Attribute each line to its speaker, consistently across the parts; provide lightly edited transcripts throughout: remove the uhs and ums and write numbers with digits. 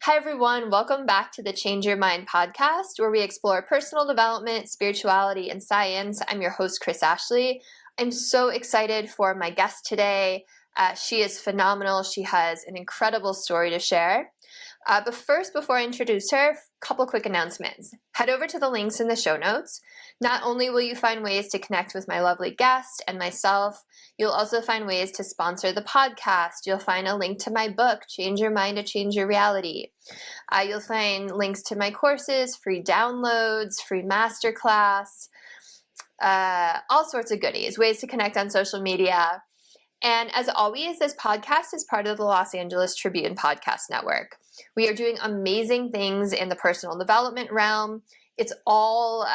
Speaker 1: Hi, everyone. Welcome back to the Change Your Mind podcast, where we explore personal development, spirituality, and science. I'm your host, Kris Ashley. I'm so excited for my guest today. She is phenomenal. She has an incredible story to share. But first, before I introduce her, a couple quick announcements. Head over to the links in the show notes. Not only will you find ways to connect with my lovely guest and myself, you'll also find ways to sponsor the podcast. You'll find a link to my book, Change Your Mind to Change Your Reality. You'll find links to my courses, free downloads, free masterclass, all sorts of goodies, ways to connect on social media. And as always, this podcast is part of the Los Angeles Tribune Podcast Network. We are doing amazing things in the personal development realm. It's all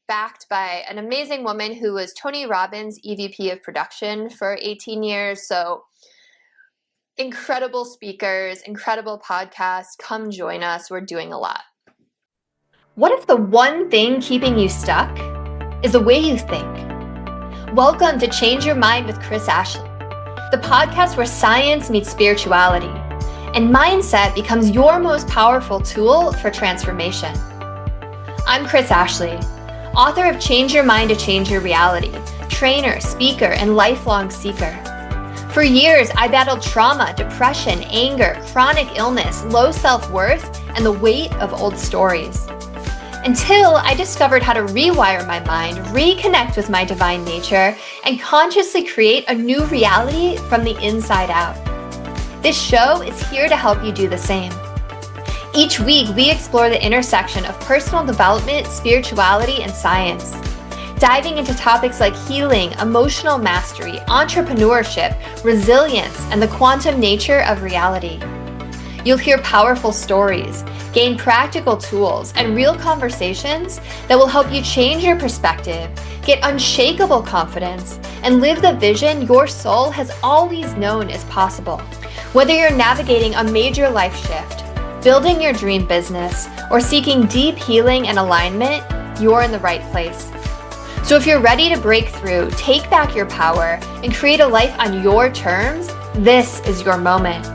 Speaker 1: backed by an amazing woman who was Tony Robbins' EVP of production for 18 years. So incredible speakers, incredible podcasts. Come join us. We're doing a lot. What if the one thing keeping you stuck is the way you think? Welcome to Change Your Mind with Kris Ashley, the podcast where science meets spirituality and mindset becomes your most powerful tool for transformation. I'm Kris Ashley, author of Change Your Mind to Change Your Reality, trainer, speaker, and lifelong seeker. For years, I battled trauma, depression, anger, chronic illness, low self-worth, and the weight of old stories. Until I discovered how to rewire my mind, reconnect with my divine nature, and consciously create a new reality from the inside out. This show is here to help you do the same. Each week, we explore the intersection of personal development, spirituality, and science, diving into topics like healing, emotional mastery, entrepreneurship, resilience, and the quantum nature of reality. You'll hear powerful stories, gain practical tools, and real conversations that will help you change your perspective, get unshakable confidence, and live the vision your soul has always known is possible. Whether you're navigating a major life shift, building your dream business, or seeking deep healing and alignment, you're in the right place. So if you're ready to break through, take back your power, and create a life on your terms, this is your moment.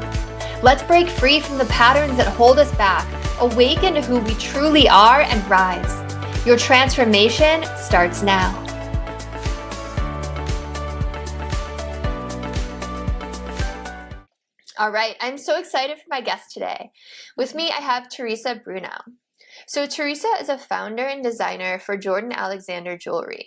Speaker 1: Let's break free from the patterns that hold us back, awaken to who we truly are, and rise. Your transformation starts now. All right, I'm so excited for my guest today. With me, I have Theresa Bruno. So Theresa is a founder and designer for Jordan Alexander Jewelry.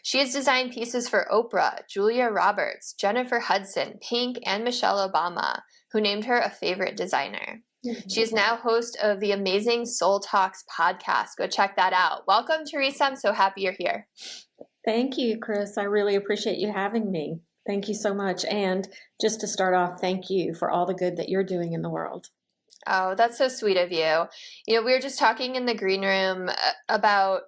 Speaker 1: She has designed pieces for Oprah, Julia Roberts, Jennifer Hudson, Pink, and Michelle Obama, who named her a favorite designer. She is now host of the amazing Soul Talks podcast. Go check that out. Welcome, Theresa. I'm so happy you're here.
Speaker 2: Thank you, Kris. I really appreciate you having me. Thank you so much. And just to start off, thank you for all the good that you're doing in the world.
Speaker 1: Oh, that's so sweet of you. You know, we were just talking in the green room about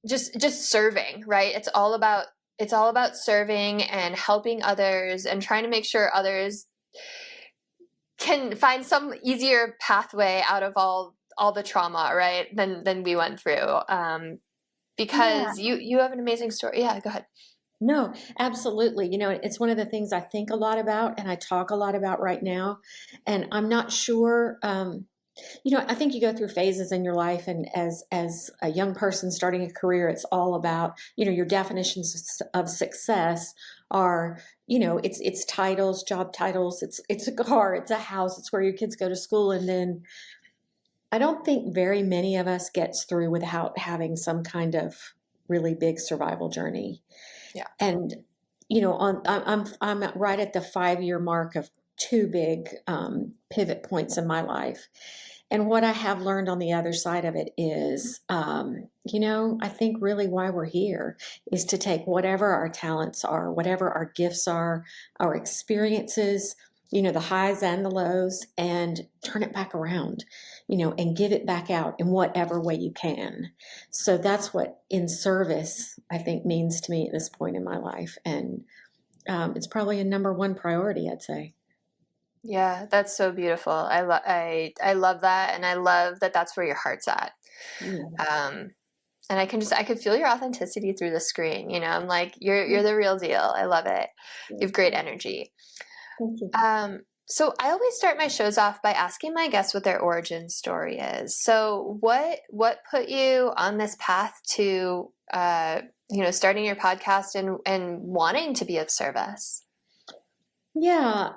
Speaker 1: just serving, right? It's all about serving and helping others and trying to make sure others can find some easier pathway out of all the trauma, right? Than we went through. Because you have an amazing story. Yeah, go ahead.
Speaker 2: No, absolutely. You know, it's one of the things I think a lot about and I talk a lot about right now. And I'm not sure, I think you go through phases in your life, and as a young person starting a career, it's all about, your definitions of success are, it's titles, job titles, it's a car, it's a house, it's where your kids go to school. And then I don't think very many of us gets through without having some kind of really big survival journey.
Speaker 1: Yeah.
Speaker 2: And, I'm right at the 5-year mark of two big pivot points in my life. And what I have learned on the other side of it is, I think really why we're here is to take whatever our talents are, whatever our gifts are, our experiences, the highs and the lows, and turn it back around, and give it back out in whatever way you can. So that's what in service, I think, means to me at this point in my life. And it's probably a number one priority, I'd say.
Speaker 1: Yeah, that's so beautiful. I love that, and I love that that's where your heart's at.
Speaker 2: Yeah.
Speaker 1: And I could feel your authenticity through the screen. I'm like, you're the real deal. I love it. You have great energy.
Speaker 2: Thank you.
Speaker 1: So I always start my shows off by asking my guests what their origin story is. So what put you on this path to starting your podcast and wanting to be of service?
Speaker 2: Yeah,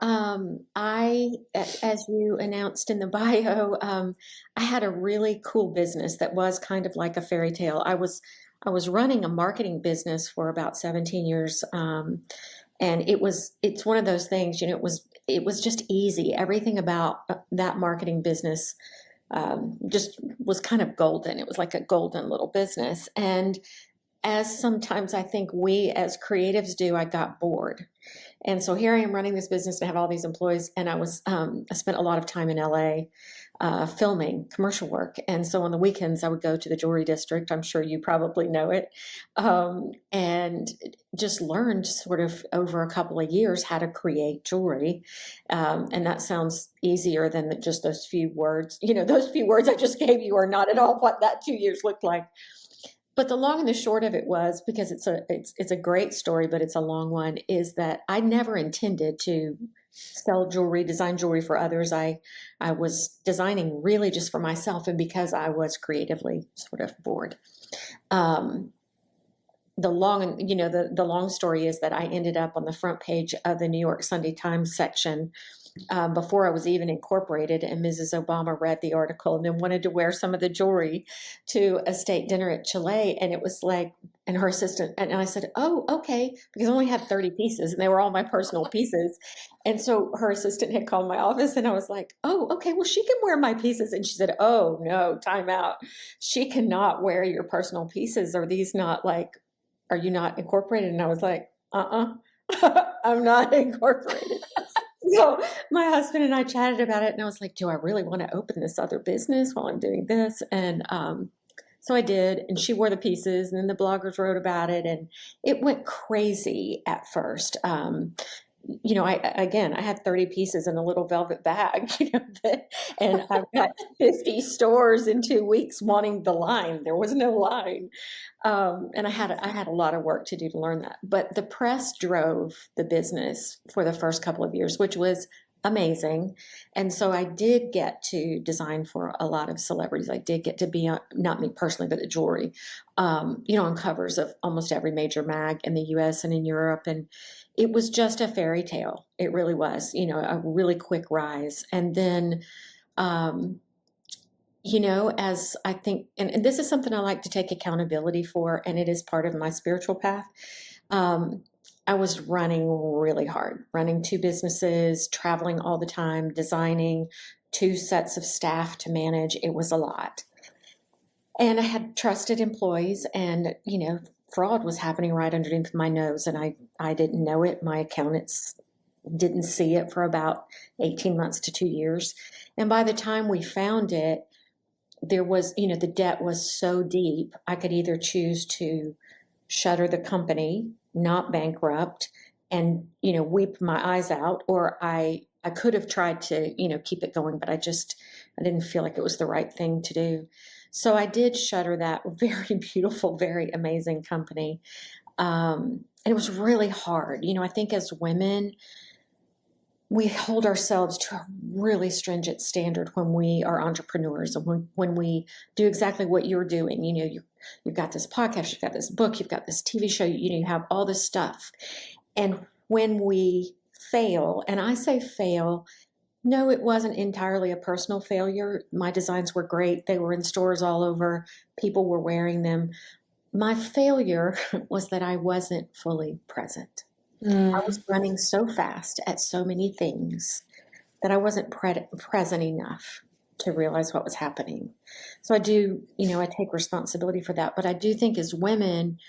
Speaker 2: as you announced in the bio, I had a really cool business that was kind of like a fairy tale. I was running a marketing business for about 17 years, and it's one of those things, it was just easy. Everything about that marketing business just was kind of golden. It was like a golden little business, and as sometimes I think we as creatives do, I got bored. And so here I am running this business and I have all these employees. And I spent a lot of time in LA filming commercial work. And so on the weekends, I would go to the jewelry district. I'm sure you probably know it. And just learned sort of over a couple of years how to create jewelry. And that sounds easier than just those few words. Those few words I just gave you are not at all what that 2 years looked like. But the long and the short of it was, because it's a great story, but it's a long one, is that I never intended to sell jewelry, design jewelry for others. I was designing really just for myself, and because I was creatively sort of bored. The long story is that I ended up on the front page of the New York Sunday Times section before I was even incorporated, and Mrs. Obama read the article and then wanted to wear some of the jewelry to a state dinner at Chile. And it was like, and her assistant, and I said, "Oh, okay," because I only had 30 pieces and they were all my personal pieces. And so her assistant had called my office and I was like, "Oh, okay, well, she can wear my pieces." And she said, "Oh, no, time out. She cannot wear your personal pieces. Are you not incorporated?" And I was like, I'm not incorporated. So my husband and I chatted about it, and I was like, "Do I really want to open this other business while I'm doing this?" And so I did, and she wore the pieces, and then the bloggers wrote about it, and it went crazy at first. I had 30 pieces in a little velvet bag, and I've got 50 stores in 2 weeks wanting the line. There was no line. And I had a lot of work to do to learn that. But the press drove the business for the first couple of years, which was amazing. And so I did get to design for a lot of celebrities. I did get to be on, not me personally, but the jewelry, on covers of almost every major mag in the US and in Europe. And it was just a fairy tale. It really was, a really quick rise. And then, as I think, and this is something I like to take accountability for, and it is part of my spiritual path. I was running really hard, running 2 businesses, traveling all the time, designing 2 sets of staff to manage. It was a lot. And I had trusted employees, and, fraud was happening right underneath my nose, and I didn't know it. My accountants didn't see it for about 18 months to 2 years. And by the time we found it, there was, the debt was so deep, I could either choose to shutter the company, not bankrupt, and, weep my eyes out, or I could have tried to, keep it going, but I didn't feel like it was the right thing to do. So I did shutter that very beautiful, very amazing company. And it was really hard. I think as women, we hold ourselves to a really stringent standard when we are entrepreneurs, and when we do exactly what you're doing. You've got this podcast, you've got this book, you've got this TV show, you have all this stuff. And when we fail, and I say fail, no, it wasn't entirely a personal failure. My designs were great. They were in stores all over. People were wearing them. My failure was that I wasn't fully present. I was running so fast at so many things that I wasn't present enough to realize what was happening. So I do, I take responsibility for that. But I do think as women,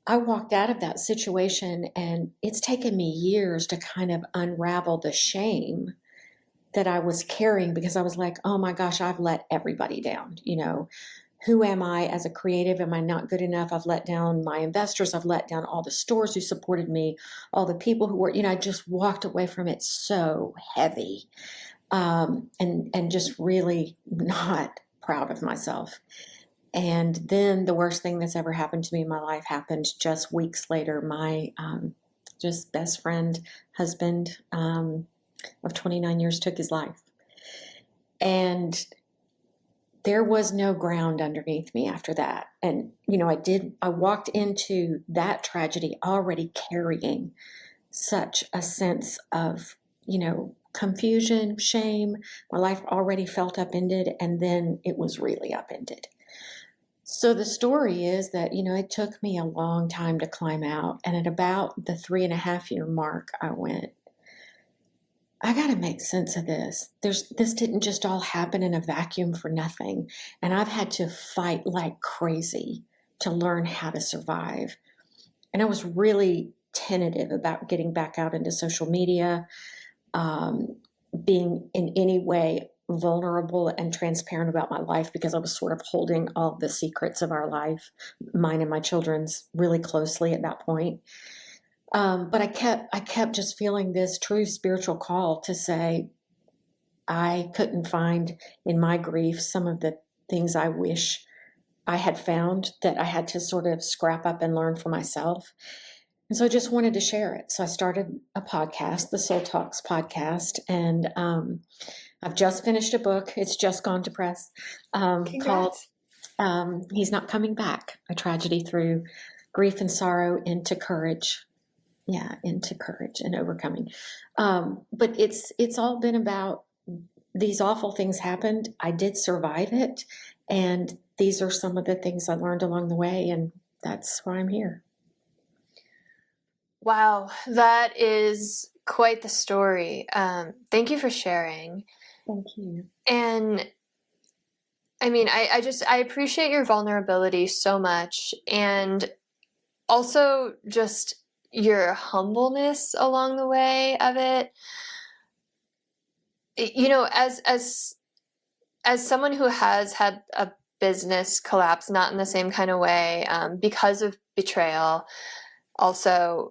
Speaker 2: I walked out of that situation, and it's taken me years to kind of unravel the shame that I was carrying, because I was like, "Oh my gosh, I've let everybody down. Who am I as a creative? Am I not good enough? I've let down my investors. I've let down all the stores who supported me, all the people who were, I just walked away from it so heavy, and just really not proud of myself. And then the worst thing that's ever happened to me in my life happened just weeks later. My just best friend, husband, of 29 years took his life. And there was no ground underneath me after that. And, I walked into that tragedy already carrying such a sense of, confusion, shame. My life already felt upended, and then it was really upended. So the story is that, it took me a long time to climb out. And at about the 3.5 year mark, I went, I got to make sense of this. This didn't just all happen in a vacuum for nothing. And I've had to fight like crazy to learn how to survive. And I was really tentative about getting back out into social media, being in any way vulnerable and transparent about my life, because I was sort of holding all the secrets of our life, mine and my children's, really closely at that point. But I kept just feeling this true spiritual call to say, I couldn't find in my grief some of the things I wish I had found, that I had to sort of scrap up and learn for myself. And so I just wanted to share it. So I started a podcast, the Soul Talks podcast, and I've just finished a book. It's just gone to press, called He's Not Coming Back, A Tragedy Through Grief and Sorrow into Courage. Yeah, into courage and overcoming. But it's all been about, these awful things happened. I did survive it. And these are some of the things I learned along the way. And that's why I'm here.
Speaker 1: Wow, that is quite the story. Thank you for sharing.
Speaker 2: Thank you.
Speaker 1: And I mean, I appreciate your vulnerability so much. And also just your humbleness along the way of it. As someone who has had a business collapse, not in the same kind of way, because of betrayal, also,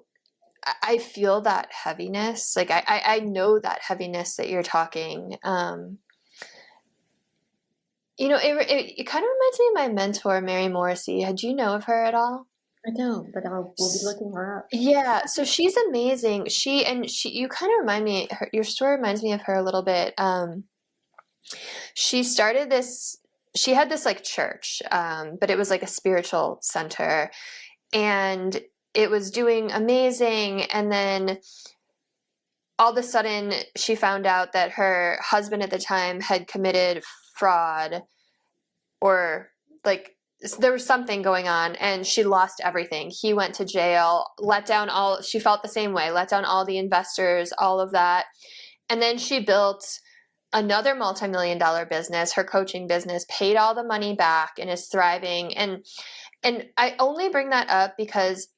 Speaker 1: I feel that heaviness. Like I know that heaviness that you're talking. It kind of reminds me of my mentor, Mary Morrissey. Do you know of her at all?
Speaker 2: I don't, but we'll be looking her up.
Speaker 1: Yeah, so she's amazing. You kind of remind me, your story reminds me of her a little bit. She had this like church, but it was like a spiritual center, and it was doing amazing. And then all of a sudden she found out that her husband at the time had committed fraud, or like there was something going on, and she lost everything. He went to jail, she felt the same way, let down all the investors, all of that. And then she built another multi-million-dollar business, her coaching business, paid all the money back, and is thriving. And I only bring that up because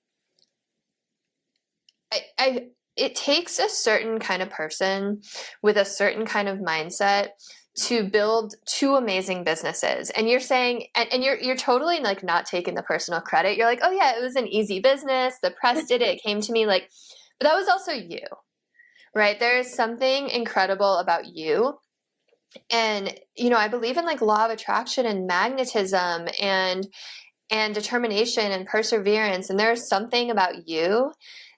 Speaker 1: it takes a certain kind of person with a certain kind of mindset to build two amazing businesses. And you're saying, and you're totally like not taking the personal credit. You're like, oh yeah, it was an easy business. The press did it. It came to me, like, but that was also you, right? There is something incredible about you. And, I believe in like law of attraction and magnetism and determination and perseverance. And there's something about you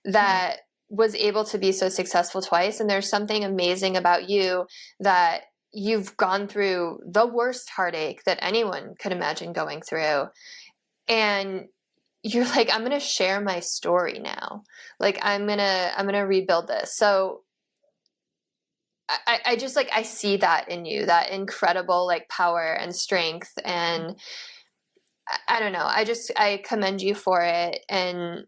Speaker 1: that was able to be so successful twice. And there's something amazing about you that you've gone through the worst heartache that anyone could imagine going through. And you're like, I'm going to share my story now. Like, I'm going to rebuild this. So I just like, I see that in you, that incredible like power and strength. And I don't know, I commend you for it. And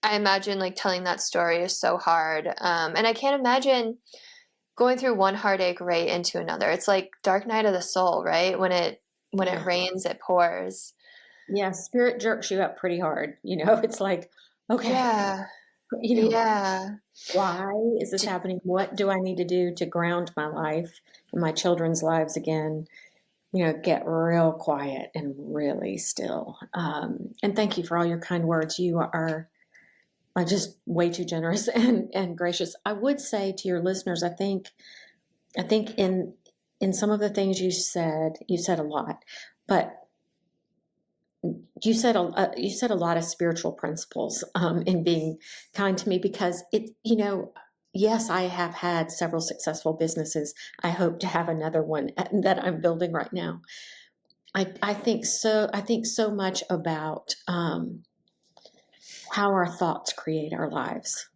Speaker 1: I imagine like telling that story is so hard. And I can't imagine going through one heartache right into another. It's like dark night of the soul, right? When it rains, it pours.
Speaker 2: Yeah, spirit jerks you up pretty hard. It's like, okay,
Speaker 1: yeah,
Speaker 2: why is this happening? What do I need to do to ground my life and my children's lives again? Get real quiet and really still. And thank you for all your kind words. You are just way too generous and gracious. I would say to your listeners, I think in some of the things you said a lot, but you said a lot of spiritual principles in being kind to me, because yes, I have had several successful businesses. I hope to have another one that I'm building right now. I think so. I think so much about how our thoughts create our lives.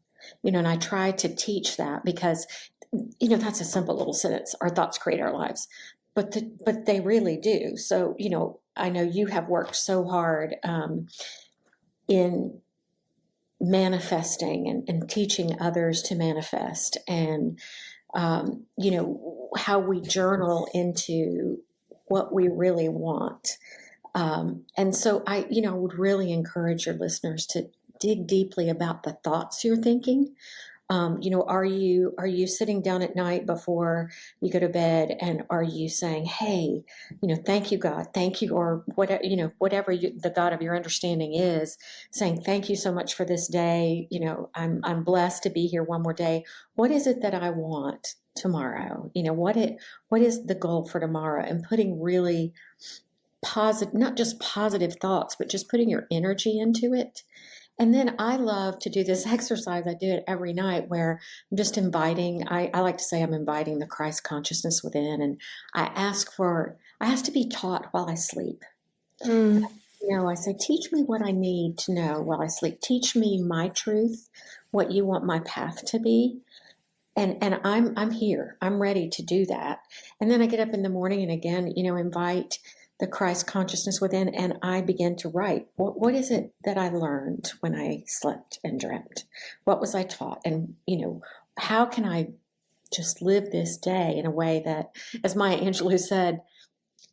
Speaker 2: And I try to teach that because, that's a simple little sentence. Our thoughts create our lives, but they really do. So, I know you have worked so hard in manifesting and teaching others to manifest, and how we journal into what we really want. And so I would really encourage your listeners to dig deeply about the thoughts you're thinking. Are you sitting down at night before you go to bed, and are you saying, "Hey, thank you, God, thank you," or whatever, whatever the God of your understanding is, saying, "Thank you so much for this day. I'm blessed to be here one more day. What is it that I want tomorrow? What is the goal for tomorrow?" And putting really positive, not just positive thoughts, but just putting your energy into it. And then I love to do this exercise. I do it every night where I'm just inviting, I like to say I'm inviting the Christ consciousness within. And I ask to be taught while I sleep.
Speaker 1: Mm.
Speaker 2: I say, teach me what I need to know while I sleep. Teach me my truth, what you want my path to be. And I'm here. I'm ready to do that. And then I get up in the morning and again, invite the Christ consciousness within, and I begin to write. What is it that I learned when I slept and dreamt? What was I taught? And, how can I just live this day in a way that, as Maya Angelou said,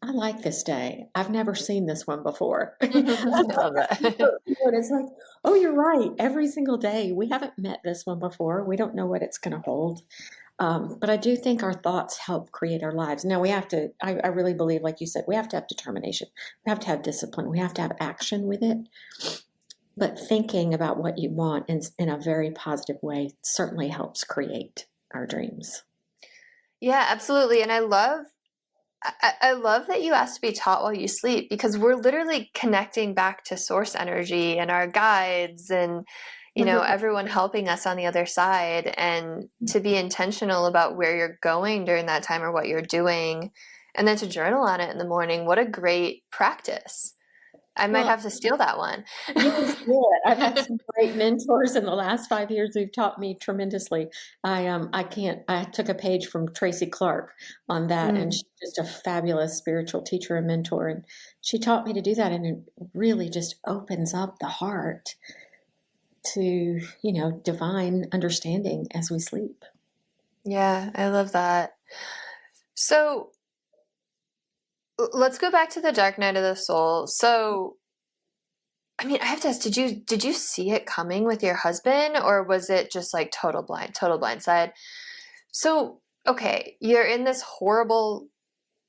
Speaker 2: I like this day. I've never seen this one before.
Speaker 1: I love that.
Speaker 2: It's like, oh, you're right. Every single day, we haven't met this one before. We don't know what it's going to hold. But I do think our thoughts help create our lives. Now we have to, I really believe, like you said, we have to have determination. We have to have discipline. We have to have action with it. But thinking about what you want in a very positive way certainly helps create our dreams.
Speaker 1: Yeah, absolutely. And I love that you asked to be taught while you sleep, because we're literally connecting back to source energy and our guides and everyone helping us on the other side, and to be intentional about where you're going during that time or what you're doing, and then to journal on it in the morning. What a great practice. I might have to steal that one.
Speaker 2: You can steal it. I've had some great mentors in the last 5 years who've taught me tremendously. I took a page from Tracy Clark on that, and she's just a fabulous spiritual teacher and mentor. And she taught me to do that, and it really just opens up the heart to, divine understanding as we sleep.
Speaker 1: Yeah, I love that. So let's go back to the dark night of the soul. So, I mean, I have to ask, did you see it coming with your husband, or was it just like total blindside? So, okay, you're in this horrible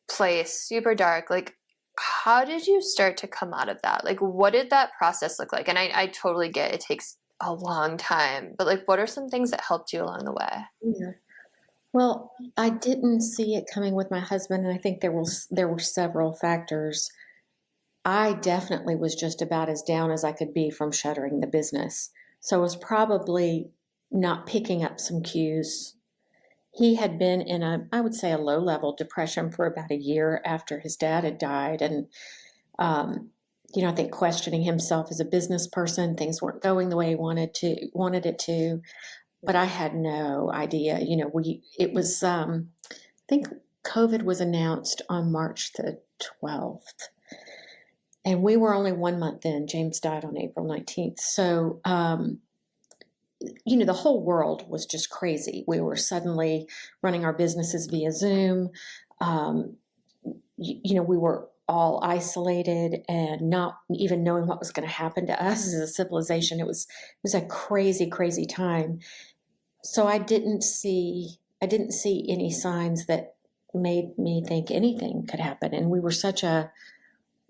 Speaker 1: place, super dark. Like, how did you start to come out of that? Like, what did that process look like? And I totally get it takes a long time, but like, what are some things that helped you along the way?
Speaker 2: Yeah. Well, I didn't see it coming with my husband, and I think there were several factors. I definitely was just about as down as I could be from shuttering the business. So I was probably not picking up some cues. He had been in I would say, a low-level depression for about a year after his dad had died. And, I think questioning himself as a business person, things weren't going the way he wanted it to. But I had no idea. It was, I think COVID was announced on March the 12th. And we were only 1 month in. James died on April 19th. So, the whole world was just crazy. We were suddenly running our businesses via Zoom. We were all isolated and not even knowing what was going to happen to us as a civilization. It was a crazy, crazy time. So I didn't see any signs that made me think anything could happen. And we were such a,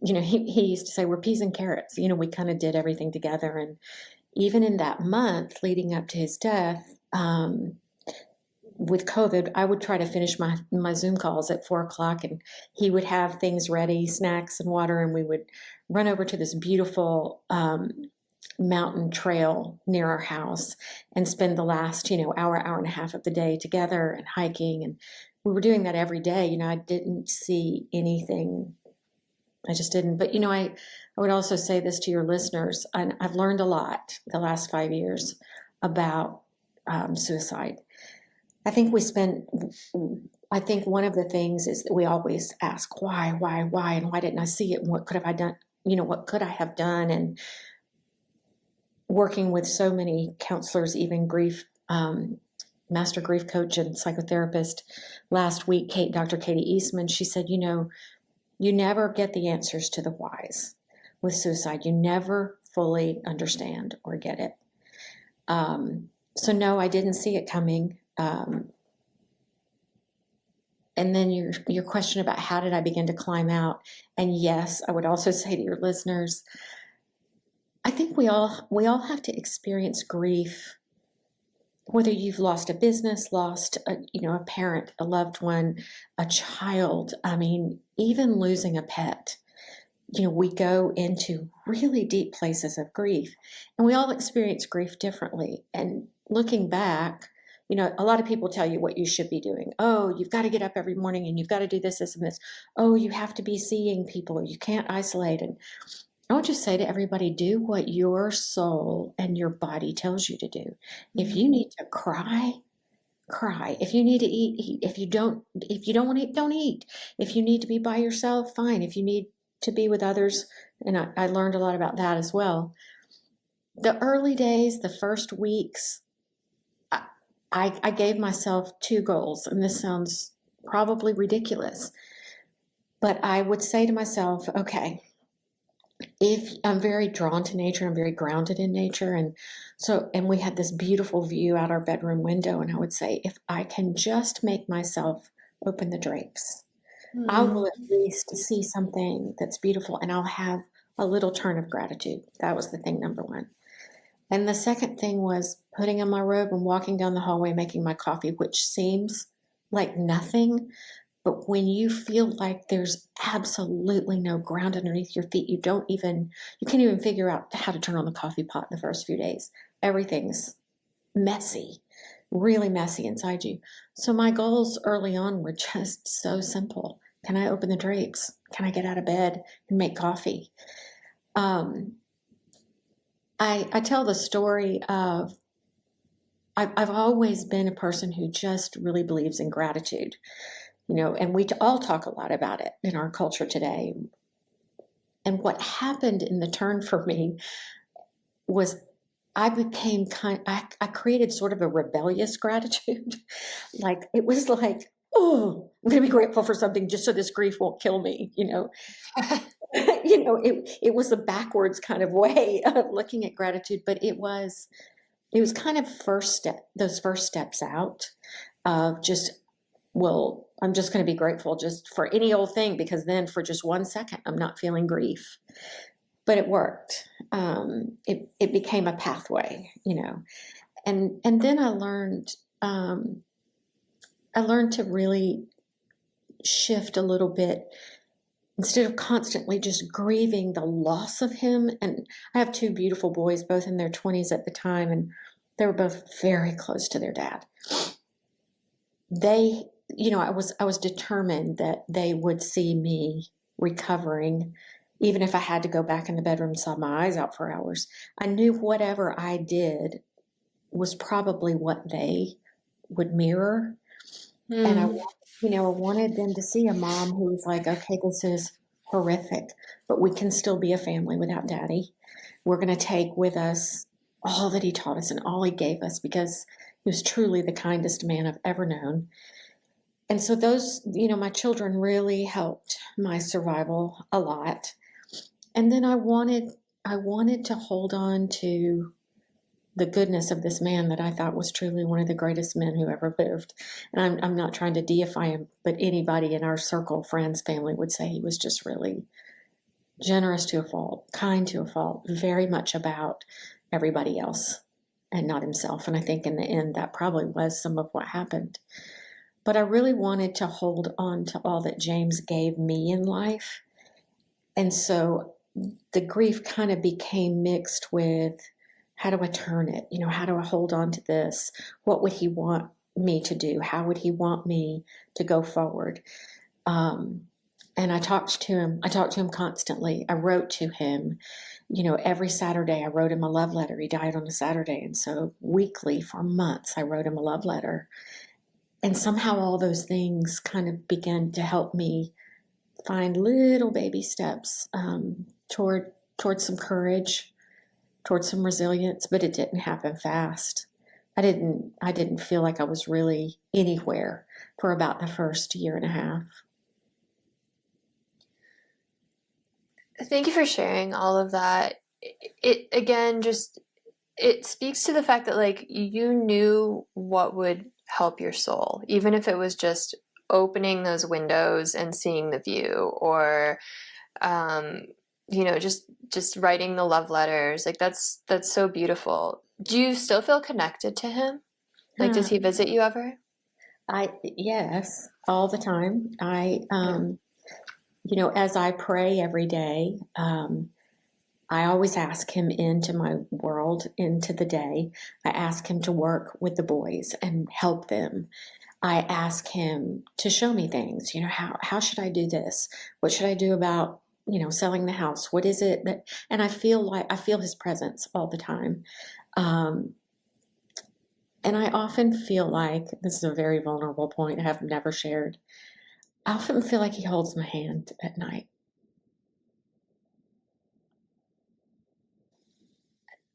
Speaker 2: he used to say, we're peas and carrots. We kind of did everything together. And even in that month leading up to his death, with COVID, I would try to finish my Zoom calls at 4:00, and he would have things ready, snacks and water, and we would run over to this beautiful mountain trail near our house and spend the last, hour and a half of the day together and hiking. And we were doing that every day. I didn't see anything. I just didn't. But, I would also say this to your listeners. And I've learned a lot the last 5 years about suicide. I think one of the things is that we always ask, why, and why didn't I see it? And what could have I done? What could I have done? And working with so many counselors, even grief, master grief coach and psychotherapist last week, Dr. Katie Eastman, she said, you never get the answers to the whys with suicide. You never fully understand or get it. So no, I didn't see it coming. And then your question about how did I begin to climb out? And yes, I would also say to your listeners, I think we all have to experience grief, whether you've lost a business, lost a parent, a loved one, a child. I mean, even losing a pet. We go into really deep places of grief, and we all experience grief differently. And looking back, a lot of people tell you what you should be doing. Oh, you've got to get up every morning and you've got to do this, this, and this. Oh, you have to be seeing people. You can't isolate. And I would just say to everybody, do what your soul and your body tells you to do. If you need to cry, cry. If you need to eat. If you don't want to eat, don't eat. If you need to be by yourself, fine. If you need to be with others, and I learned a lot about that as well. The early days, the first weeks, I gave myself 2 goals, and this sounds probably ridiculous, but I would say to myself, okay, if I'm very drawn to nature, I'm very grounded in nature. And we had this beautiful view out our bedroom window. And I would say, if I can just make myself open the drapes, I will at least see something that's beautiful, and I'll have a little turn of gratitude. That was the thing, number one. And the second thing was putting on my robe and walking down the hallway, making my coffee, which seems like nothing. But when you feel like there's absolutely no ground underneath your feet, you can't even figure out how to turn on the coffee pot the first few days. Everything's messy, really messy inside you. So my goals early on were just so simple. Can I open the drapes? Can I get out of bed and make coffee? I tell the story of I've always been a person who just really believes in gratitude. And we all talk a lot about it in our culture today. And what happened in the turn for me was I created sort of a rebellious gratitude. Like, it was like, oh, I'm going to be grateful for something just so this grief won't kill me, It was a backwards kind of way of looking at gratitude, but it was kind of those first steps out of just, well, I'm just going to be grateful just for any old thing, because then for just 1 second, I'm not feeling grief. But it worked. It became a pathway, and then I learned to really shift a little bit, instead of constantly just grieving the loss of him. And I have 2 beautiful boys, both in their 20s at the time, and they were both very close to their dad. I was determined that they would see me recovering, even if I had to go back in the bedroom and sob my eyes out for hours. I knew whatever I did was probably what they would mirror. And I wanted them to see a mom who was like, okay, this is horrific, but we can still be a family without Daddy. We're going to take with us all that he taught us and all he gave us, because he was truly the kindest man I've ever known. And so those, my children really helped my survival a lot. And then I wanted to hold on to the goodness of this man that I thought was truly one of the greatest men who ever lived. And I'm not trying to deify him, but anybody in our circle, friends, family, would say he was just really generous to a fault, kind to a fault, very much about everybody else and not himself. And I think in the end, that probably was some of what happened. But I really wanted to hold on to all that James gave me in life. And so the grief kind of became mixed with, how do I turn it? How do I hold on to this? What would he want me to do? How would he want me to go forward? And I talked to him. I talked to him constantly. I wrote to him, every Saturday. I wrote him a love letter. He died on a Saturday. And so weekly for months, I wrote him a love letter. And somehow all those things kind of began to help me find little baby steps towards some courage, towards some resilience, but it didn't happen fast. I didn't feel like I was really anywhere for about the first year and a half.
Speaker 1: Thank you for sharing all of that. It again, it speaks to the fact that like you knew what would help your soul, even if it was just opening those windows and seeing the view, or just writing the love letters. Like that's so beautiful. Do you still feel connected to him? Like, does he visit you ever?
Speaker 2: Yes, all the time. As I pray every day, I always ask him into my world, into the day. I ask him to work with the boys and help them. I ask him to show me things. How should I do this? What should I do about, selling the house? What is it that, and I feel his presence all the time. And I often feel like, this is a very vulnerable point I have never shared. I often feel like he holds my hand at night.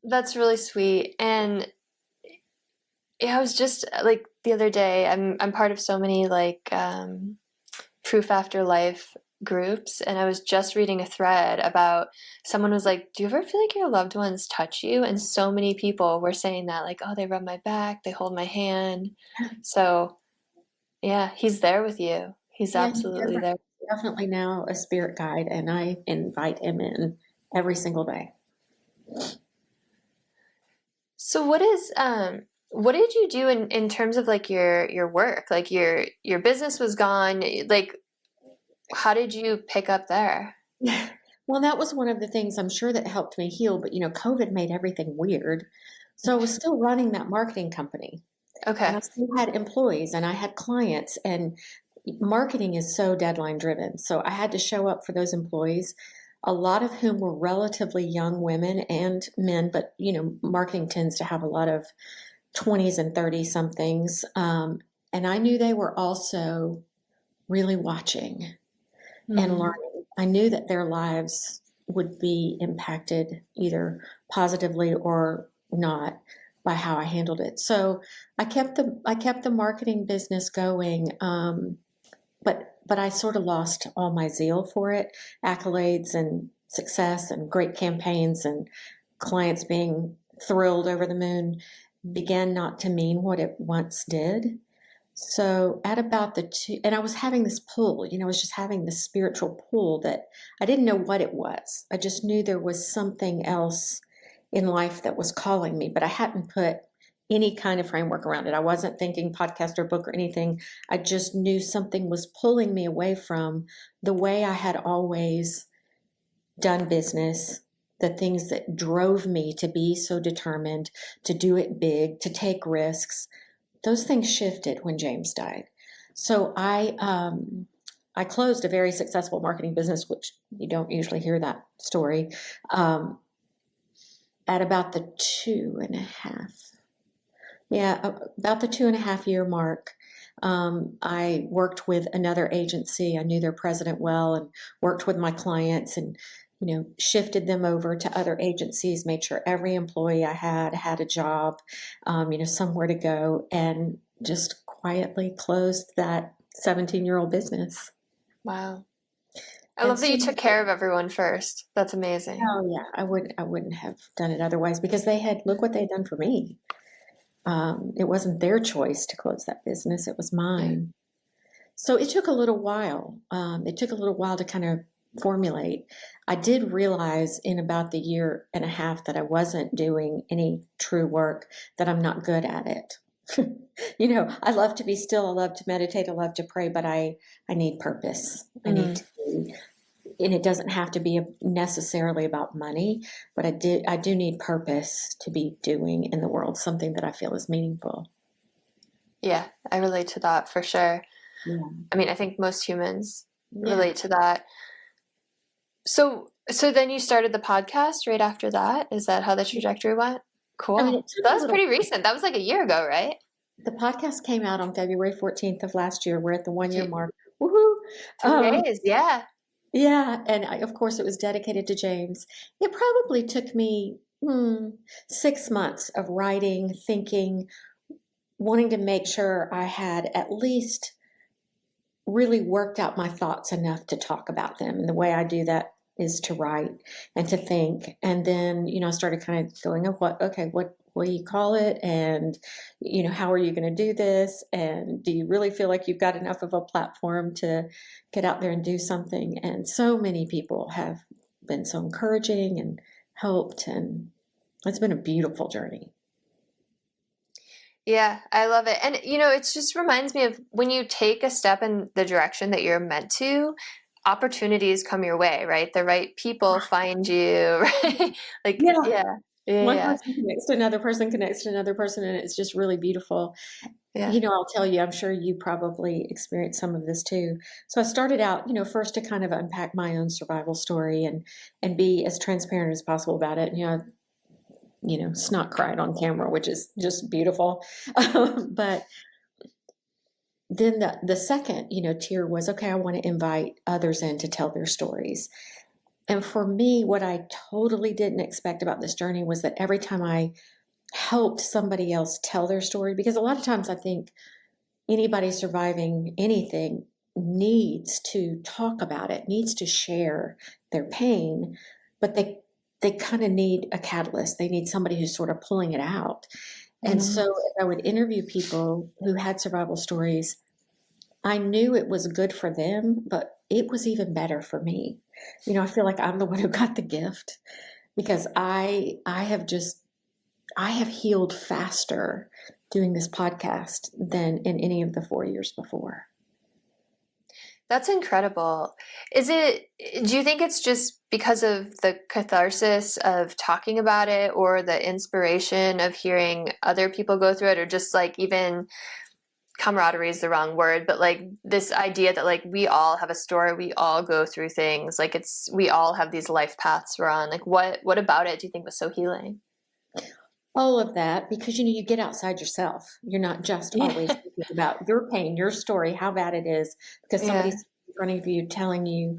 Speaker 1: That's really sweet. And yeah, I was just like the other day, I'm part of so many like proof after life groups, and I was just reading a thread about someone was like, do you ever feel like your loved ones touch you? And so many people were saying that, like, oh, they rub my back, they hold my hand. So yeah, he's there with you. He's absolutely there.
Speaker 2: Definitely now a spirit guide, and I invite him in every single day.
Speaker 1: So what did you do in terms of like your work? Like your business was gone. Like, how did you pick up there?
Speaker 2: Well, that was one of the things I'm sure that helped me heal, but COVID made everything weird. So I was still running that marketing company.
Speaker 1: Okay.
Speaker 2: And I still had employees and I had clients, and marketing is so deadline driven. So I had to show up for those employees, a lot of whom were relatively young women and men, but marketing tends to have a lot of 20s and 30 somethings. And I knew they were also really watching and learning. I knew that their lives would be impacted either positively or not by how I handled it. So I kept the marketing business going, but I sort of lost all my zeal for it. Accolades and success and great campaigns and clients being thrilled over the moon began not to mean what it once did. So at about and I was having this pull, I was just having this spiritual pull that I didn't know what it was. I just knew there was something else in life that was calling me, but I hadn't put any kind of framework around it. I wasn't thinking podcast or book or anything. I just knew something was pulling me away from the way I had always done business, the things that drove me to be so determined, to do it big, to take risks. Those things shifted when James died. So I closed a very successful marketing business, which you don't usually hear that story, at about the about the 2.5 year mark. I worked with another agency. I knew their president well and worked with my clients and, shifted them over to other agencies, made sure every employee I had a job, somewhere to go, and just quietly closed that 17-year-old business.
Speaker 1: Wow. I love that you took care of everyone first. That's amazing.
Speaker 2: Oh yeah, I wouldn't have done it otherwise, because look what they'd done for me. It wasn't their choice to close that business. It was mine. So it took a little while. It took a little while to kind of formulate. I did realize in about the 1.5 years that I wasn't doing any true work, that I'm not good at it. I love to be still. I love to meditate. I love to pray, but I need purpose. I need to be and it doesn't have to be necessarily about money, but I do need purpose to be doing in the world, something that I feel is meaningful.
Speaker 1: Yeah, I relate to that for sure.
Speaker 2: Yeah.
Speaker 1: I mean, I think most humans
Speaker 2: Yeah.
Speaker 1: relate to that. So then you started the podcast right after that? Is that how the trajectory went?
Speaker 2: I mean,
Speaker 1: Cool.
Speaker 2: it took
Speaker 1: That
Speaker 2: a
Speaker 1: was
Speaker 2: little.
Speaker 1: pretty recent. That was like a year ago, right?
Speaker 2: The podcast came out on February 14th of last year. We're at the 1 year
Speaker 1: Two,
Speaker 2: mark. Woohoo!
Speaker 1: 2 days, yeah.
Speaker 2: Yeah, and of course it was dedicated to James. It probably took me 6 months of writing, thinking, wanting to make sure I had at least really worked out my thoughts enough to talk about them. And the way I do that is to write and to think. And then, I started kind of going, oh, what do you call it? And, how are you going to do this? And do you really feel like you've got enough of a platform to get out there and do something? And so many people have been so encouraging and helped. And it's been a beautiful journey.
Speaker 1: Yeah, I love it. And it just reminds me of when you take a step in the direction that you're meant to, opportunities come your way, right? The right people find you, right? Like,
Speaker 2: Yeah.
Speaker 1: yeah. Yeah,
Speaker 2: One
Speaker 1: yeah.
Speaker 2: person connects to another person, and it's just really beautiful.
Speaker 1: Yeah.
Speaker 2: I'll tell you, I'm sure you probably experienced some of this too. So I started out, first to kind of unpack my own survival story and be as transparent as possible about it. Snot cried on camera, which is just beautiful. But then the second, tier was, okay, I want to invite others in to tell their stories. And for me, what I totally didn't expect about this journey was that every time I helped somebody else tell their story, because a lot of times I think anybody surviving anything needs to talk about it, needs to share their pain, but they kind of need a catalyst. They need somebody who's sort of pulling it out. And so if I would interview people who had survival stories, I knew it was good for them, but it was even better for me. I feel like I'm the one who got the gift because I have healed faster doing this podcast than in any of the 4 years before.
Speaker 1: That's incredible. Do you think it's just because of the catharsis of talking about it or the inspiration of hearing other people go through it, or just like even camaraderie is the wrong word, but like this idea that like we all have a story, we all go through things, like we all have these life paths we're on. Like what about it do you think was so healing?
Speaker 2: All of that, because you get outside yourself. You're not just always thinking about your pain, your story, how bad it is, because somebody's in front of you telling you,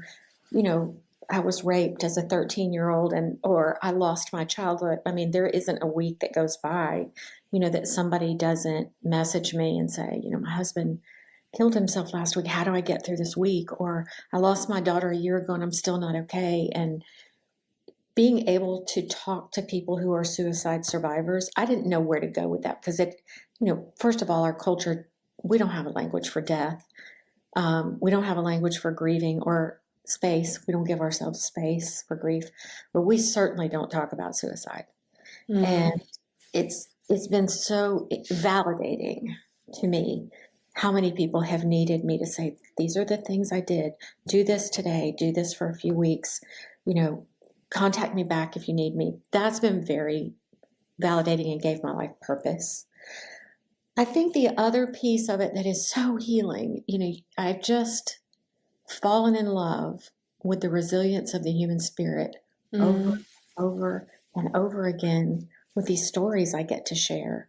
Speaker 2: I was raped as a 13-year-old or I lost my childhood. I mean, there isn't a week that goes by, that somebody doesn't message me and say, my husband killed himself last week. How do I get through this week? Or I lost my daughter a year ago and I'm still not okay. And being able to talk to people who are suicide survivors, I didn't know where to go with that because first of all, our culture, we don't have a language for death. We don't have a language for grieving or space. We don't give ourselves space for grief, but we certainly don't talk about suicide. And it's been so validating to me how many people have needed me to say, these are the things I did. Do this today. Do this for a few weeks. Contact me back if you need me. That's been very validating and gave my life purpose. I think the other piece of it that is so healing, I've just fallen in love with the resilience of the human spirit over and over again with these stories I get to share.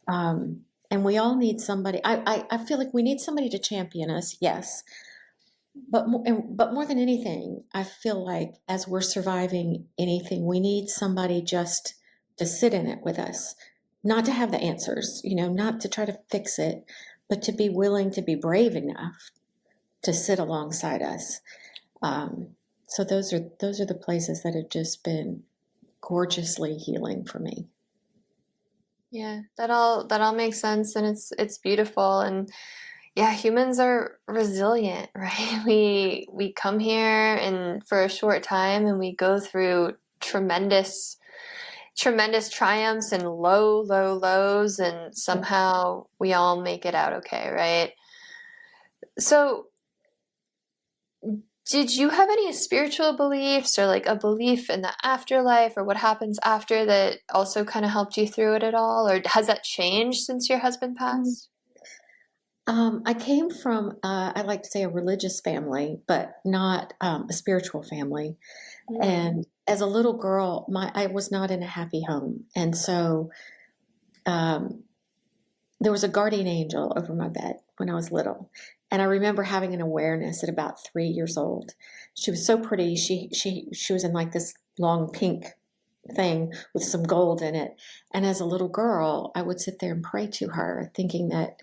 Speaker 2: And we all need somebody. I feel like we need somebody to champion us, yes. But more than anything, I feel like as we're surviving anything, we need somebody just to sit in it with us, not to have the answers, not to try to fix it, but to be willing to be brave enough to sit alongside us. So those are the places that have just been gorgeously healing for me.
Speaker 1: Yeah, that all makes sense, and it's beautiful. And yeah, humans are resilient, right? We come here and for a short time and we go through tremendous triumphs and low lows, and somehow we all make it out okay, right? So Did you have any spiritual beliefs or like a belief in the afterlife or what happens after that also kind of helped you through it at all? Or has that changed since your husband
Speaker 2: Mm.
Speaker 1: passed?
Speaker 2: I came from, I like to say, a religious family, but not a spiritual family.
Speaker 1: Mm.
Speaker 2: And as a little girl, I was not in a happy home, and so um, there was a guardian angel over my bed when I was little, and I remember having an awareness at about 3 years old. She was so pretty. She was in like this long pink thing with some gold in it, and as a little girl, I would sit there and pray to her, thinking that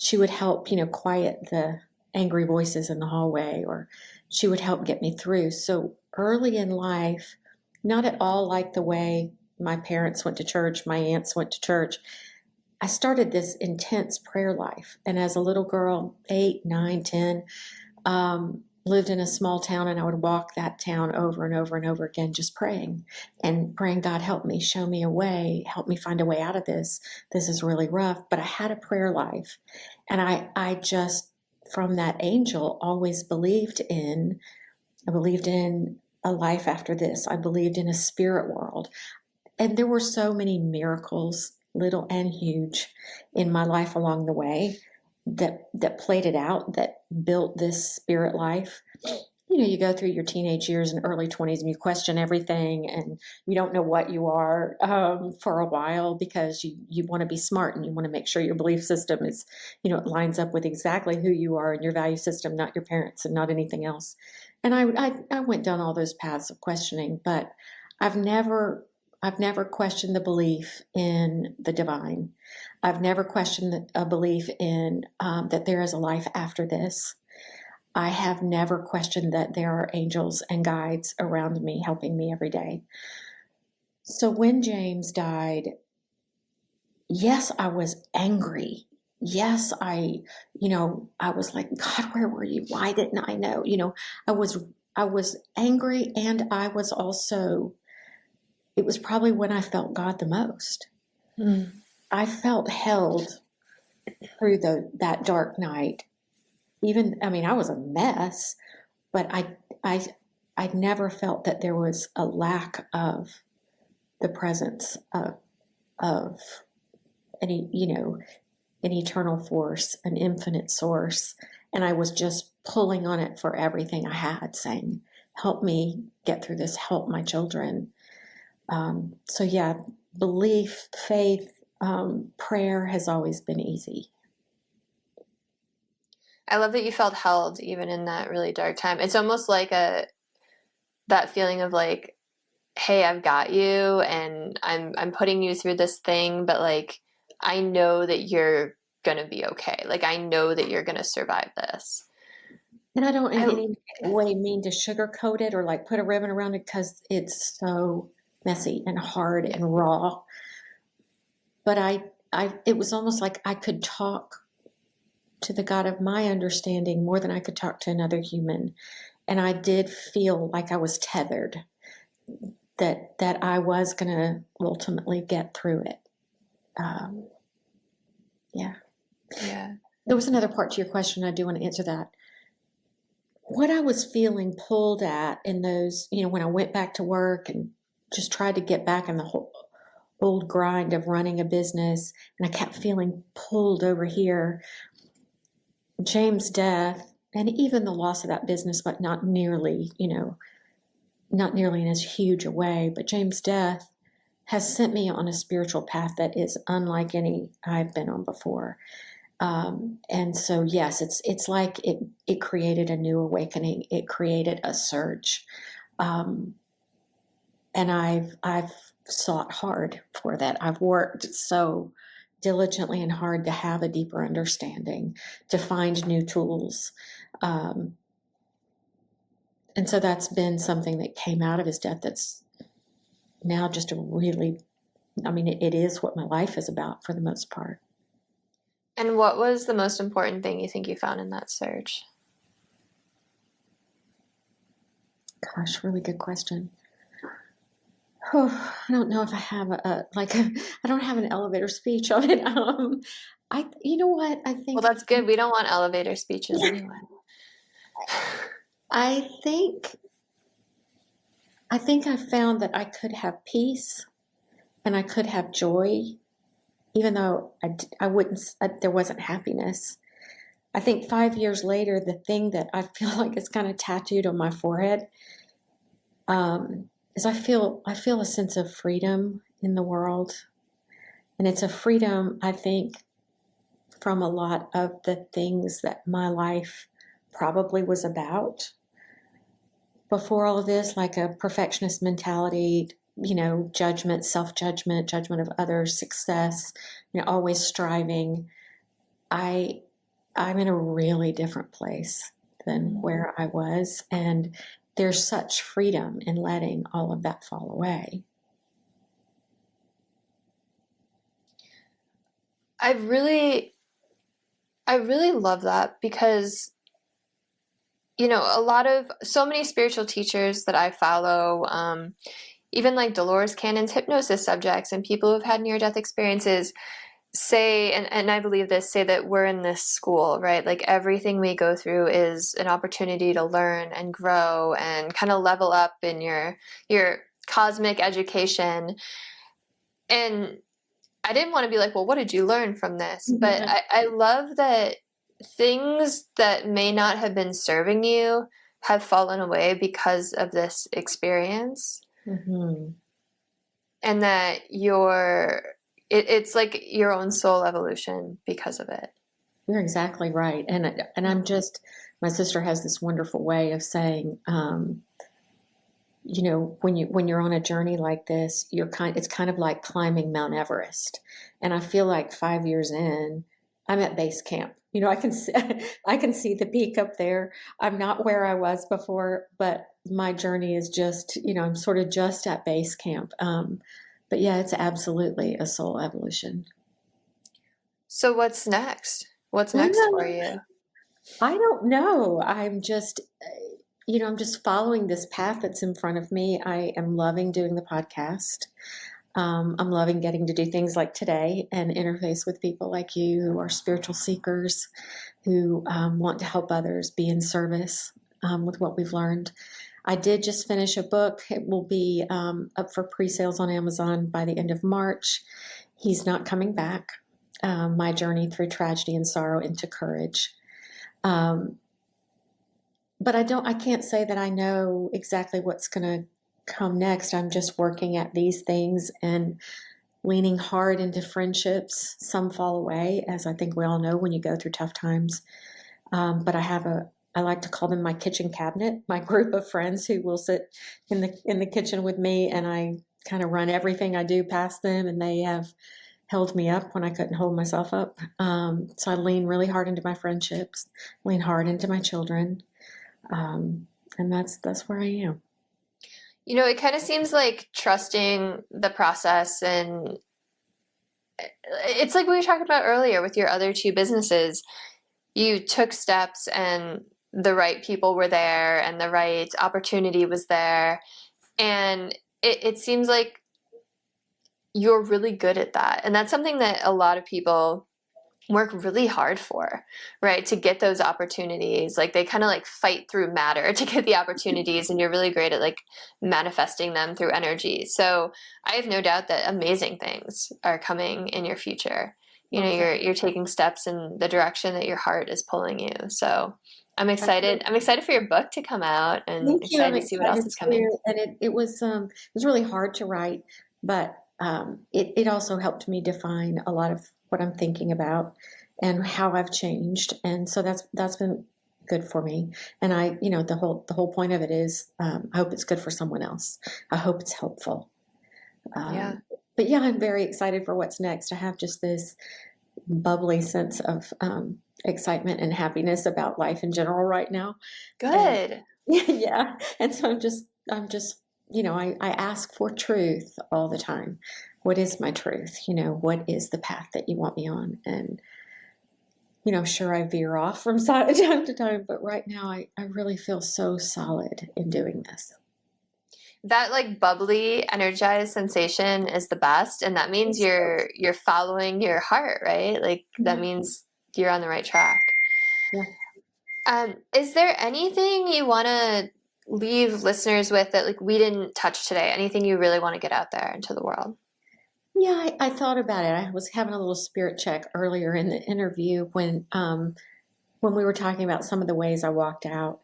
Speaker 2: she would help, quiet the angry voices in the hallway, or she would help get me through. So early in life, not at all like the way my parents went to church, my aunts went to church. I started this intense prayer life. And as a little girl, 8, 9, 10, lived in a small town, and I would walk that town over and over and over again, just praying and praying, God, help me, show me a way, help me find a way out of this. This is really rough. But I had a prayer life. And I just, from that angel, always I believed in a life after this. I believed in a spirit world. And there were so many miracles, little and huge, in my life along the way that played it out, that built this spirit life. You go through your teenage years and early 20s, and you question everything, and you don't know what you are for a while, because you want to be smart, and you want to make sure your belief system is, it lines up with exactly who you are and your value system, not your parents and not anything else. And I went down all those paths of questioning, but I've never I've never questioned the belief in the divine. I've never questioned a belief in that there is a life after this. I have never questioned that there are angels and guides around me helping me every day. So when James died, yes, I was angry. Yes, I was like, God, where were you? Why didn't I know? I was angry, and I was also, it was probably when I felt God the most.
Speaker 1: Mm.
Speaker 2: I felt held through that dark night. I was a mess, but I never felt that there was a lack of the presence of any, an eternal force, an infinite source. And I was just pulling on it for everything I had, saying, help me get through this, help my children. So yeah, belief, faith, prayer has always been easy.
Speaker 1: I love that you felt held even in that really dark time. It's almost like that feeling of like, hey, I've got you, and I'm putting you through this thing, but like I know that you're gonna be okay. Like I know that you're gonna survive this.
Speaker 2: And I don't in
Speaker 1: I
Speaker 2: any way mean to sugarcoat it or like put a ribbon around it, because it's so messy and hard
Speaker 1: Yeah.
Speaker 2: and raw. But it was almost like I could talk to the God of my understanding more than I could talk to another human. And I did feel like I was tethered, that I was going to ultimately get through it. Yeah.
Speaker 1: Yeah.
Speaker 2: There was another part to your question. I do want to answer that. What I was feeling pulled at in those, when I went back to work and just tried to get back in the whole old grind of running a business, and I kept feeling pulled over here. James' death, and even the loss of that business, but not nearly in as huge a way. But James' death has sent me on a spiritual path that is unlike any I've been on before. And so, yes, it's like it created a new awakening. It created a surge, and I've sought hard for that. I've worked so diligently and hard to have a deeper understanding, to find new tools. And so that's been something that came out of his death that's now just it is what my life is about for the most part.
Speaker 1: And what was the most important thing you think you found in that search?
Speaker 2: Gosh, really good question. Oh, I don't know if I have I don't have an elevator speech on it. You know what? I
Speaker 1: Well,
Speaker 2: think
Speaker 1: that's good. We don't want elevator speeches anyway.
Speaker 2: I think I found that I could have peace and I could have joy, even though I wouldn't, there wasn't happiness. I think 5 years later, the thing that I feel like is kind of tattooed on my forehead is I feel a sense of freedom in the world, and it's a freedom I think from a lot of the things that my life probably was about before all of this, like a perfectionist mentality, judgment, self-judgment, judgment of others, success, always striving. I'm in a really different place than where I was, and there's such freedom in letting all of that fall away.
Speaker 1: I really love that because, so many spiritual teachers that I follow, even like Dolores Cannon's hypnosis subjects and people who've had near-death experiences say, and I believe this, say that we're in this school, right? Like everything we go through is an opportunity to learn and grow and kind of level up in your cosmic education. And I didn't want to be like, well, what did you learn from this? But I love that things that may not have been serving you have fallen away because of this experience.
Speaker 2: Mm-hmm.
Speaker 1: And that it's like your own soul evolution because of it.
Speaker 2: You're exactly right. And I'm just, my sister has this wonderful way of saying, when you're on a journey like this, it's kind of like climbing Mount Everest. And I feel like 5 years in, I'm at base camp. I can see, I can see the peak up there. I'm not where I was before, but my journey is just, I'm sort of just at base camp. But yeah, it's absolutely a soul evolution.
Speaker 1: So what's next? What's next for you?
Speaker 2: I don't know. I'm just following this path that's in front of me. I am loving doing the podcast. I'm loving getting to do things like today and interface with people like you who are spiritual seekers, who want to help others, be in service with what we've learned. I did just finish a book. It will be up for pre-sales on Amazon by the end of March. He's Not Coming Back, My Journey Through Tragedy and Sorrow into Courage. But I can't say that I know exactly what's going to come next. I'm just working at these things and leaning hard into friendships. Some fall away, as I think we all know when you go through tough times. But I like to call them my kitchen cabinet, my group of friends who will sit in the kitchen with me, and I kind of run everything I do past them, and they have held me up when I couldn't hold myself up. So I lean really hard into my friendships, lean hard into my children. And that's where I am.
Speaker 1: It kind of seems like trusting the process, and it's like we were talking about earlier with your other two businesses. You took steps and the right people were there and the right opportunity was there. And it seems like you're really good at that. And that's something that a lot of people work really hard for, right? To get those opportunities. Like they kind of like fight through matter to get the opportunities, and you're really great at like manifesting them through energy. So I have no doubt that amazing things are coming in your future. You're taking steps in the direction that your heart is pulling you. So I'm excited. I'm excited for your book to come out, and excited to see what else is coming.
Speaker 2: And it was really hard to write, but it also helped me define a lot of what I'm thinking about and how I've changed. And so that's been good for me. And the whole point of it is, I hope it's good for someone else. I hope it's helpful.
Speaker 1: Yeah.
Speaker 2: But yeah, I'm very excited for what's next. I have just this bubbly sense of excitement and happiness about life in general right now.
Speaker 1: Good.
Speaker 2: Yeah. And so I'm just, I ask for truth all the time. What is my truth? What is the path that you want me on? And, sure, I veer off from time to time, but right now I really feel so solid in doing this.
Speaker 1: That like bubbly, energized sensation is the best. And that means you're following your heart, right? Like that means you're on the right track.
Speaker 2: Yeah.
Speaker 1: Is there anything you want to leave listeners with that like we didn't touch today? Anything you really want to get out there into the world?
Speaker 2: Yeah, I thought about it. I was having a little spirit check earlier in the interview when we were talking about some of the ways I walked out.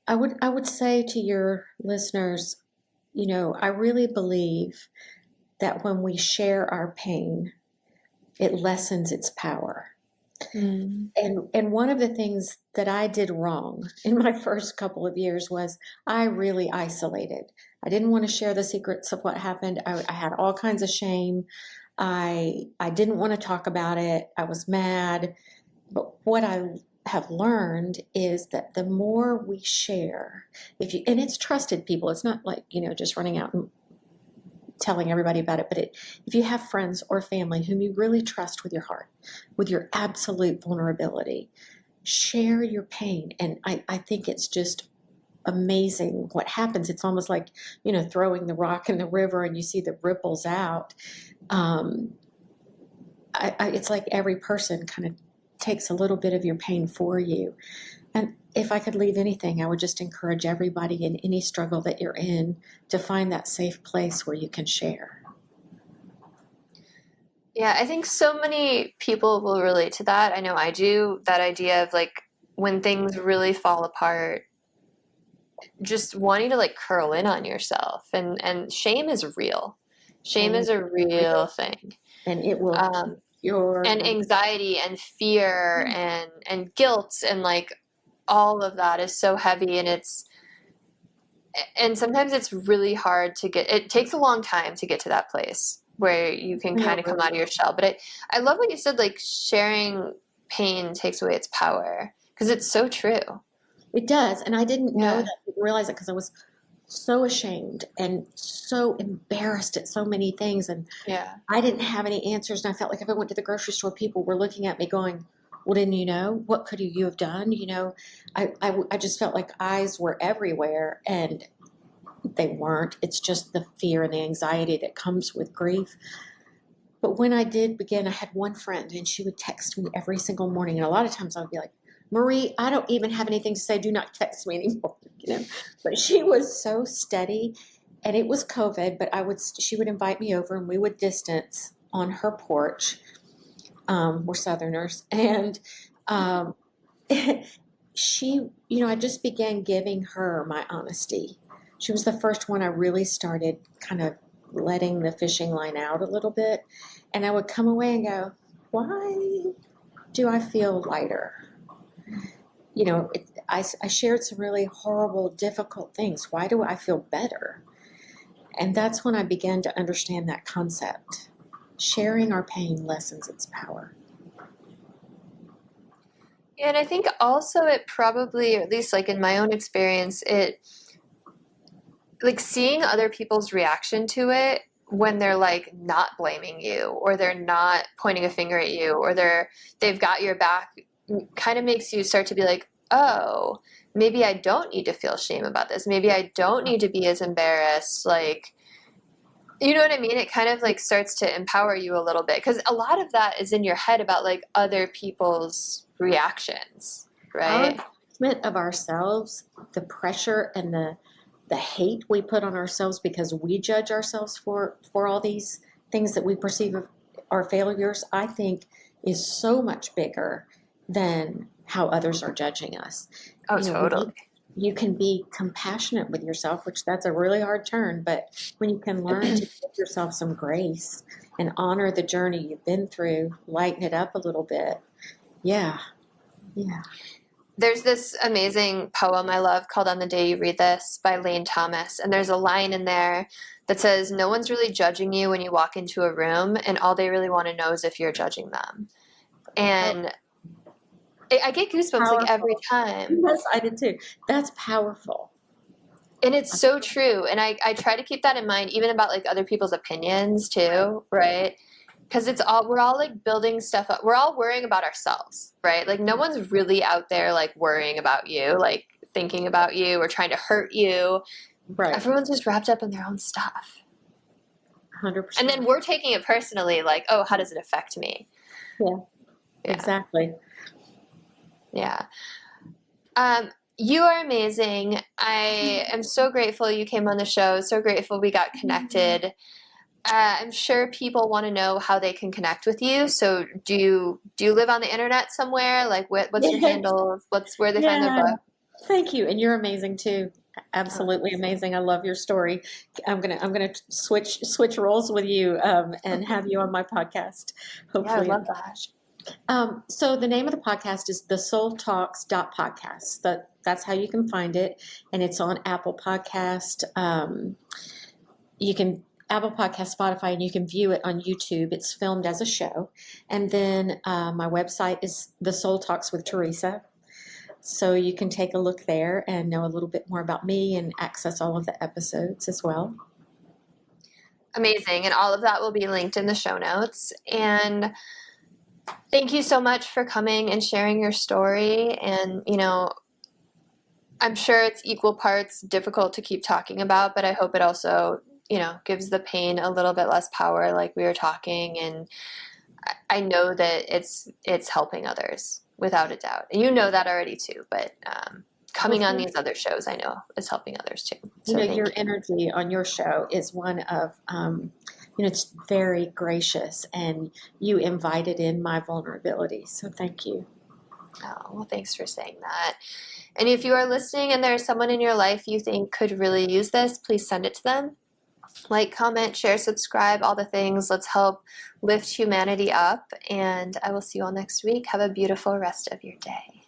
Speaker 2: I would say to your listeners, I really believe that when we share our pain, it lessens its power.
Speaker 1: Mm.
Speaker 2: And one of the things that I did wrong in my first couple of years was I really isolated. I didn't want to share the secrets of what happened. I had all kinds of shame. I didn't want to talk about it. I was mad. But what I have learned is that the more we share, and it's trusted people, it's not like, just running out and telling everybody about it, but if you have friends or family whom you really trust with your heart, with your absolute vulnerability, share your pain. And I think it's just amazing what happens. It's almost like, throwing the rock in the river and you see the ripples out. It's like every person kind of takes a little bit of your pain for you. And if I could leave anything, I would just encourage everybody in any struggle that you're in to find that safe place where you can share.
Speaker 1: Yeah, I think so many people will relate to that. I know I do. That idea of like when things really fall apart, just wanting to like curl in on yourself, and shame is real. Shame
Speaker 2: Shame
Speaker 1: is a real thing.
Speaker 2: and it will
Speaker 1: Um,
Speaker 2: your
Speaker 1: and anxiety and fear and guilt and like all of that is so heavy, and sometimes it's really hard to get. It takes a long time to get to that place where you can kind of come out of your shell. But I love what you said, like sharing pain takes away its power, because it's so true.
Speaker 2: It does. And I didn't know
Speaker 1: Yeah.
Speaker 2: that, didn't realize it because I was so ashamed and so embarrassed at so many things. And
Speaker 1: Yeah.
Speaker 2: I didn't have any answers. And I felt like if I went to the grocery store, people were looking at me going, well, didn't you know? What could you have done? I just felt like eyes were everywhere and they weren't. It's just the fear and the anxiety that comes with grief. But when I did begin, I had one friend and she would text me every single morning. And a lot of times I would be like, Marie, I don't even have anything to say. Do not text me anymore. But she was so steady, and it was COVID. But she would invite me over, and we would distance on her porch. We're Southerners, and um, she, I just began giving her my honesty. She was the first one I really started kind of letting the fishing line out a little bit, and I would come away and go, why do I feel lighter? I shared some really horrible, difficult things. Why do I feel better? And that's when I began to understand that concept. Sharing our pain lessens its power.
Speaker 1: Yeah, and I think also it probably, or at least like in my own experience, it like seeing other people's reaction to it when they're like not blaming you or they're not pointing a finger at you or they've got your back kind of makes you start to be like, oh, maybe I don't need to feel shame about this. Maybe I don't need to be as embarrassed. Like, you know what I mean? It kind of like starts to empower you a little bit, because a lot of that is in your head about like other people's reactions,
Speaker 2: Our
Speaker 1: right?
Speaker 2: judgment of ourselves, the pressure and the hate we put on ourselves because we judge ourselves for all these things that we perceive of our failures, I think is so much bigger than how others are judging us.
Speaker 1: Oh, totally.
Speaker 2: You can be compassionate with yourself, which that's a really hard turn, but when you can learn to give yourself some grace and honor the journey you've been through, lighten it up a little bit. Yeah.
Speaker 1: There's this amazing poem I love called On the Day You Read This by Lane Thomas. And there's a line in there that says, no one's really judging you when you walk into a room, and all they really want to know is if you're judging them. And I get goosebumps like every time.
Speaker 2: Yes, I did too. That's powerful.
Speaker 1: And it's so true. And I try to keep that in mind, even about like other people's opinions too, right? Because we're all like building stuff up. We're all worrying about ourselves, right? Like no one's really out there like worrying about you, like thinking about you or trying to hurt you.
Speaker 2: Right.
Speaker 1: Everyone's just wrapped up in their own stuff.
Speaker 2: 100%.
Speaker 1: And then we're taking it personally, like, oh, how does it affect me?
Speaker 2: Yeah. Exactly.
Speaker 1: Yeah. You are amazing. I am so grateful you came on the show. So grateful we got connected. I'm sure people want to know how they can connect with you. So do you live on the internet somewhere? Like what's your
Speaker 2: Yeah.
Speaker 1: handles? What's where they find their
Speaker 2: Yeah.
Speaker 1: book?
Speaker 2: Thank you. And you're amazing too.
Speaker 1: Oh,
Speaker 2: Absolutely amazing. I love your story. I'm gonna switch roles with you and have you on my podcast,
Speaker 1: yeah, I
Speaker 2: hopefully.
Speaker 1: love that.
Speaker 2: So the name of the podcast is the Soul Talks podcast. That's how you can find it, and it's on Apple Podcast. You can Apple Podcast, Spotify, and you can view it on YouTube. It's filmed as a show, and then my website is the Soul Talks with Theresa. So you can take a look there and know a little bit more about me and access all of the episodes as well.
Speaker 1: Amazing. And all of that will be linked in the show notes. And thank you so much for coming and sharing your story. And, I'm sure it's equal parts difficult to keep talking about, but I hope it also, gives the pain a little bit less power, like we were talking. And I know that it's helping others without a doubt. And you know that already too, but
Speaker 2: Well,
Speaker 1: coming on these other shows, I know is helping others too. So thank
Speaker 2: your
Speaker 1: you.
Speaker 2: energy on your show is one of, it's very gracious, and you invited in my vulnerability. So thank you.
Speaker 1: Oh, well, thanks for saying that. And if you are listening and there's someone in your life you think could really use this, please send it to them. Like, comment, share, subscribe, all the things. Let's help lift humanity up. And I will see you all next week. Have a beautiful rest of your day.